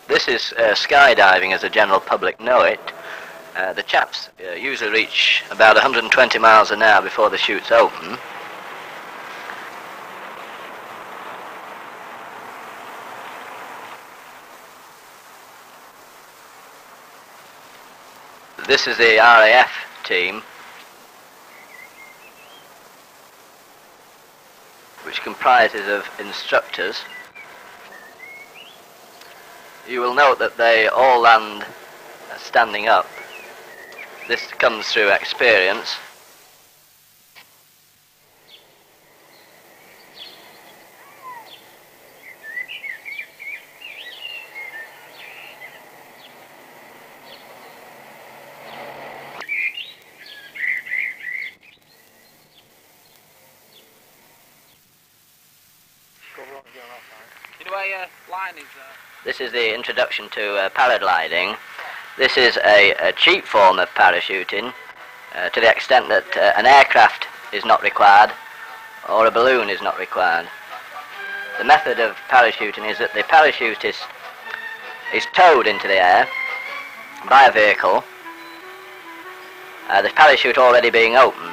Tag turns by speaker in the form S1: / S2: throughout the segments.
S1: This is skydiving as the general public know it. The chaps usually reach about 120 miles an hour before the chute's open. This is the RAF team, which comprises of instructors. You will note that they all land standing up. This comes through experience. This is the introduction to paragliding. This is a cheap form of parachuting to the extent that an aircraft is not required or a balloon is not required. The method of parachuting is that the parachute is towed into the air by a vehicle, the parachute already being open.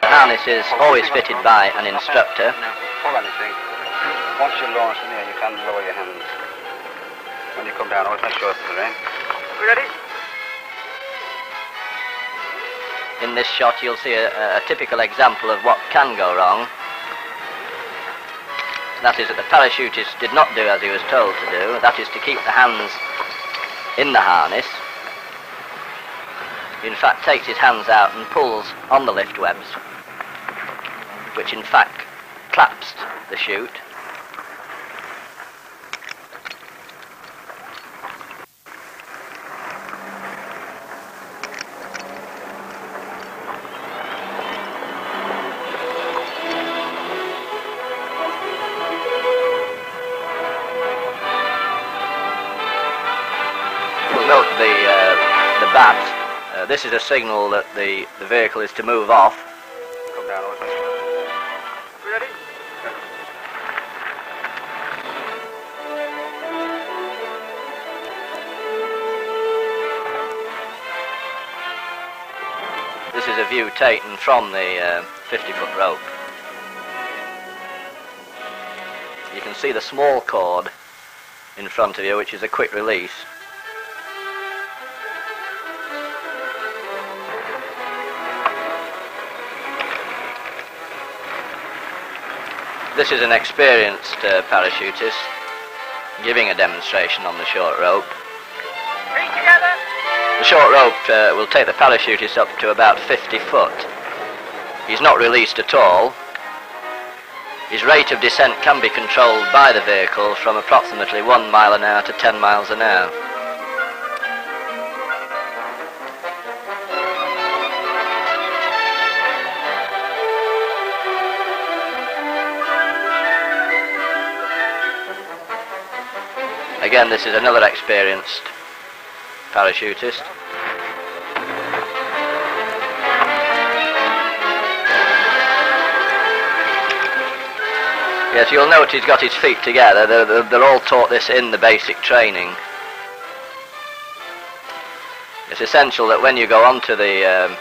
S1: The harness is always fitted by an instructor.
S2: Now, pull anything. Once you're launched in the air, you can lower your hands. When you come down, always make sure it's the rain. We ready?
S1: In this shot, you'll see a typical example of what can go wrong. That is that the parachutist did not do as he was told to do. That is to keep the hands in the harness. He in fact takes his hands out and pulls on the lift webs, which in fact collapsed the chute. You'll note the bat. This is a signal that the vehicle is to move off.
S2: Come down, always make sure. We ready?
S1: This is a view taken from the 50-foot rope. You can see the small cord in front of you, which is a quick release. This is an experienced parachutist giving a demonstration on the short rope.
S2: Feet together.
S1: The short rope will take the parachutist up to about 50 foot. He's not released at all. His rate of descent can be controlled by the vehicle from approximately 1 mile an hour to 10 miles an hour. Again, this is another experienced parachutist. Yes, you'll note he's got his feet together. They're all taught this in the basic training. It's essential that when you go onto the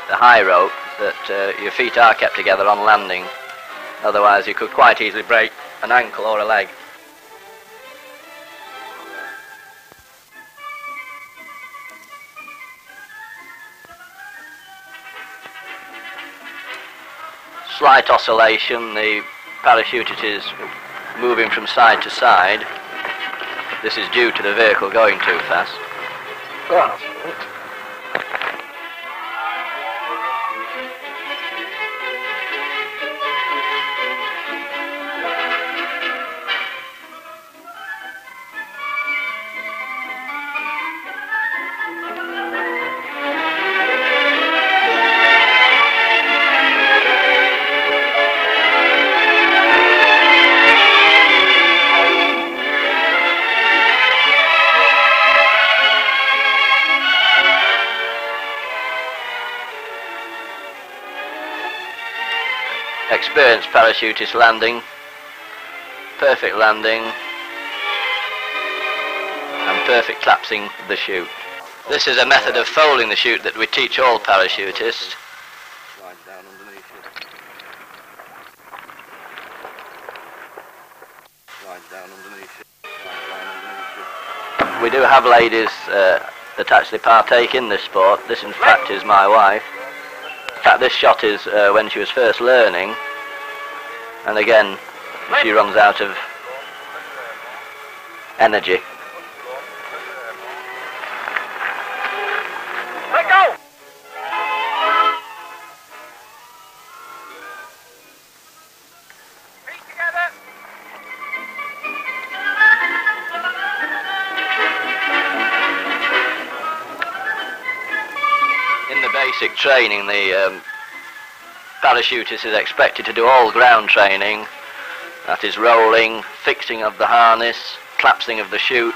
S1: high rope that your feet are kept together on landing. Otherwise you could quite easily break an ankle or a leg. slight oscillation, the parachute is moving from side to side. This is due to the vehicle going too fast.
S2: Well,
S1: experienced parachutist landing, perfect landing, and perfect collapsing of the chute. This is a method of folding the chute that we teach all parachutists.
S2: slide down underneath you. Slide down underneath you. Slide down underneath you.
S1: We do have ladies that actually partake in this sport. This in fact is my wife. In fact, this shot is when she was first learning, and again she runs out of energy.
S2: Let go! Feet together!
S1: In the basic training, the parachutist is expected to do all ground training. That is rolling, fixing of the harness, collapsing of the chute,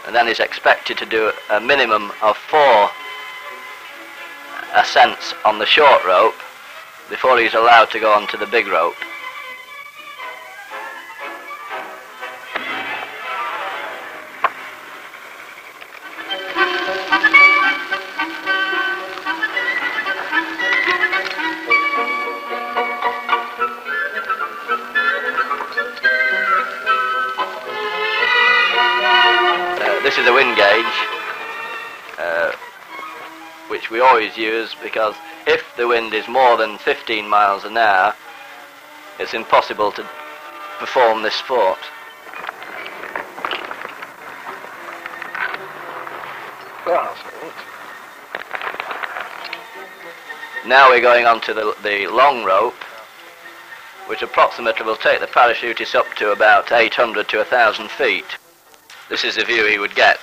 S1: and then is expected to do a minimum of 4 ascents on the short rope before he's allowed to go onto the big rope. This is a wind gauge, which we always use because if the wind is more than 15 miles an hour, it's impossible to perform this sport.
S2: Well,
S1: Now we're going on to the long rope, which approximately will take the parachutist up to about 800 to 1,000 feet. This is the view he would get.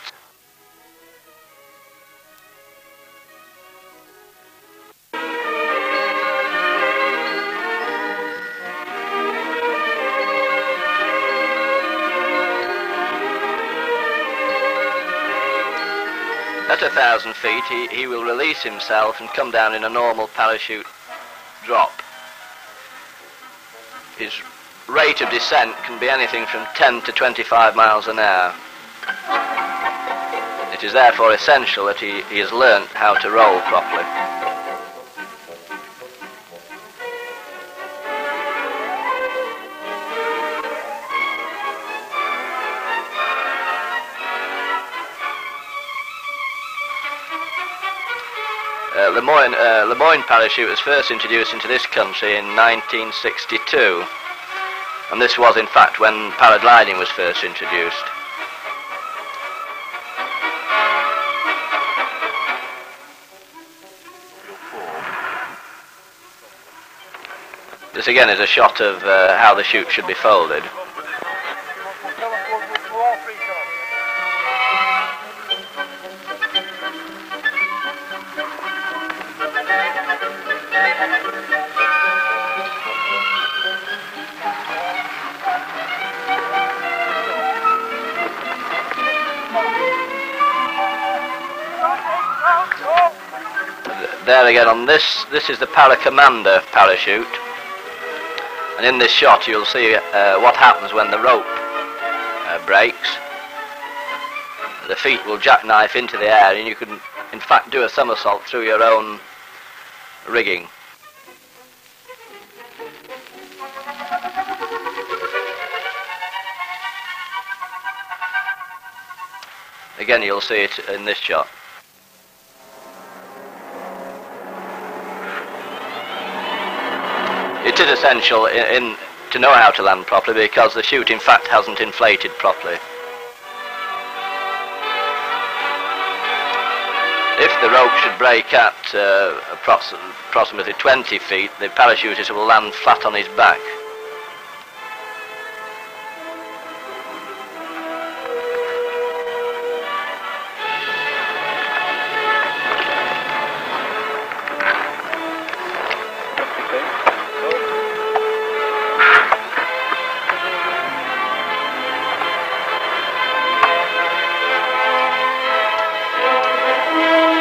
S1: At 1,000 feet, he will release himself and come down in a normal parachute drop. His rate of descent can be anything from 10 to 25 miles an hour. It is therefore essential that he has learnt how to roll properly. Lemoyne parachute was first introduced into this country in 1962, and this was in fact when paragliding was first introduced. This again is a shot of how the chute should be folded. There again on this is the Paracommander parachute, and in this shot you'll see what happens when the rope breaks. The feet will jackknife into the air and you can in fact do a somersault through your own rigging. Again you'll see it in this shot. It is essential to know how to land properly, because the chute in fact hasn't inflated properly. If the rope should break at approximately 20 feet, the parachutist will land flat on his back.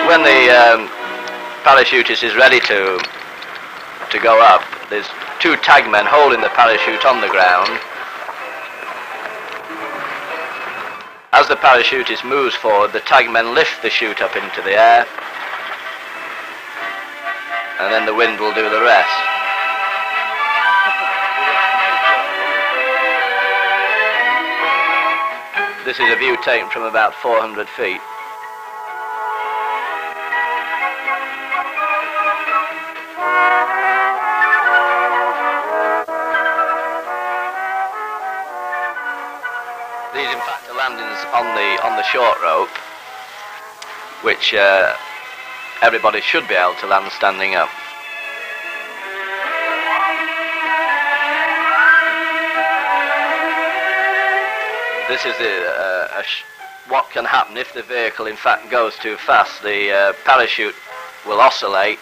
S1: When the parachutist is ready to go up, there's two tagmen holding the parachute on the ground. As the parachutist moves forward, the tagmen lift the chute up into the air, and then the wind will do the rest. This is a view taken from about 400 feet. These, in fact, are landings on the short rope, which everybody should be able to land standing up. This is what can happen if the vehicle, in fact, goes too fast. The parachute will oscillate,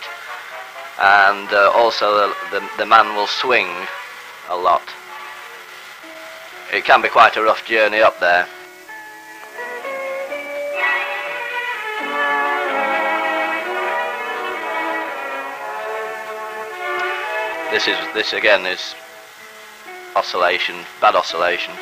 S1: and also the man will swing a lot. It can be quite a rough journey up there. This again is oscillation, bad oscillation.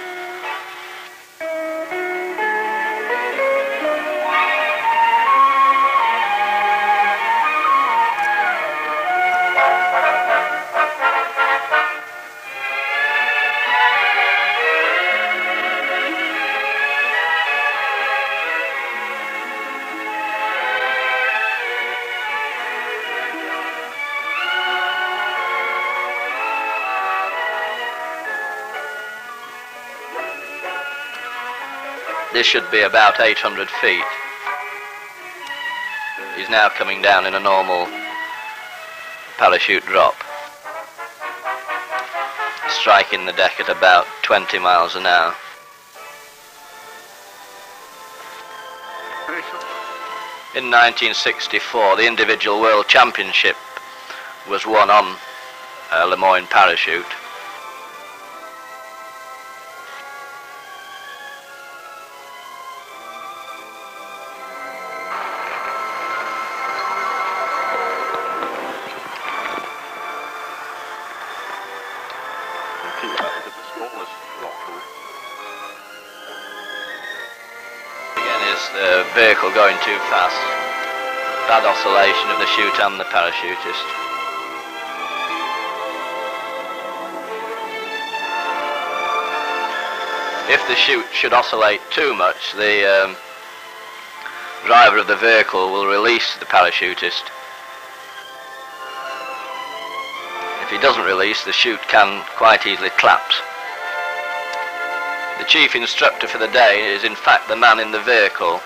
S1: This should be about 800 feet. He's now coming down in a normal parachute drop, striking the deck at about 20 miles an hour. In 1964, the individual world championship was won on Lemoyne parachute. The vehicle going too fast. Bad oscillation of the chute and the parachutist. If the chute should oscillate too much, the driver of the vehicle will release the parachutist. If he doesn't release, the chute can quite easily collapse. The chief instructor for the day is in fact the man in the vehicle.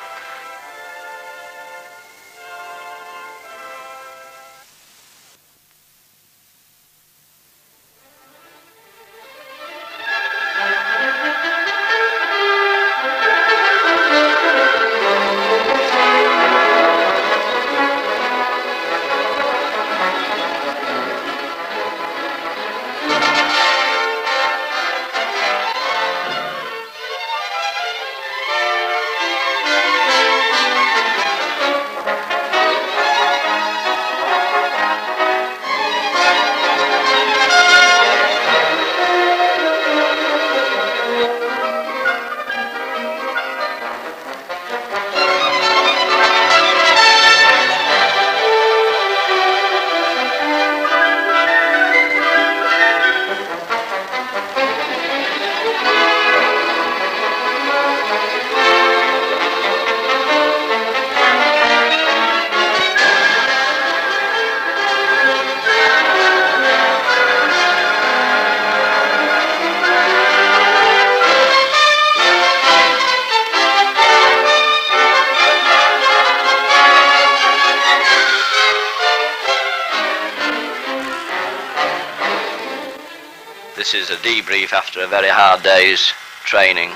S1: This is a debrief after a very hard day's training.